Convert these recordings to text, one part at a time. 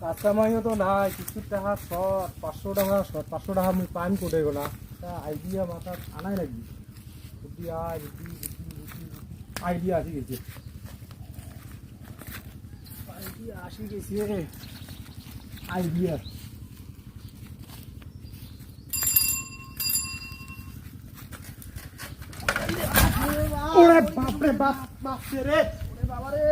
কাঁচামাইও তো নাই কিছু টাকা শর্ট 500 টাকা শর্ট 500 টাকা আমি পাইম কোটে গোনা আইডিয়া মাথা আনাই লাগবে আইডিয়া আসি গেছে আইডিয়া ওরে বাপ রে বাপ বাপ রে ওরে বাবা রে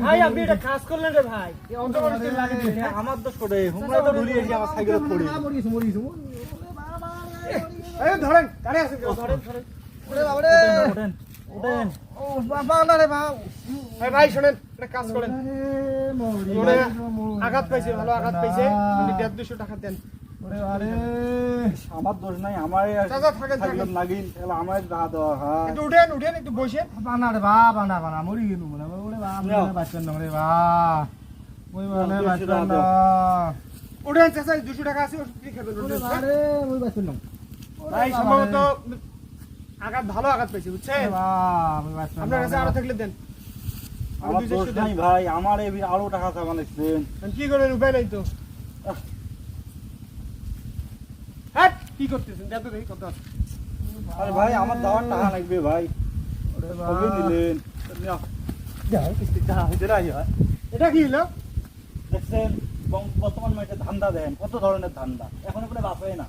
ভাই আপনি এটা কাজ করলেন রে ভাই এই অন্তর্বর্তী লাগে দিন আমার দোষ করে হুমরা তো ধরি এসে আমার সাইকেলে পড়ে মরিস ওরে বাবা রে এই ধরেন গাড়ি আছে ধরেন ওরে বাবা রে ওঠেন ও বাবা না রে বাবা ভাই ভাই শুনেন একটা কাজ করেন ওরে আঘাত পাইছে ভালো আঘাত পাইছে আপনি 150 টাকা দেন ওরে আরে আমার দোষ নাই আমার চাচা থাকেন লাগিন তাহলে আমার দাঁত হ্যাঁ একটু উঠেন একটু বসে বানা রে বাবা বানা মরি গেল মনে ওরে বাবা বাঁচবেন না রে বাবা ওই মানে বাঁচবেন না উঠেন চাচা 200 টাকা আছে ওষুধ খেয়ে ওরে ফেলুন বাবা রে ওই বাঁচবেন না ভাই সম্ভবত আঘাত ভালো আঘাত পাইছে বুঝছেন আমি বাঁচবেন আপনার কাছে আরো থাকলে দেন আমার দোষ নাই ভাই আমার এই আরো টাকা চাওয়া লাগছেন কি করবেন উপায় নাই তো হ্যাঁ কি করতেছেন দেখো দেখি কত আছে আরে ভাই আমার দাওয়ার টাকা লাগবে ভাই ওরে কবে দিলেন যাও কিস্তি টাকা হইতে রাই হয় এটা কি হলো দেখছেন বর্তমান মাসে ধান্দা দেন কত ধরনের ধান্দা এখন এগুলো বাঁচে না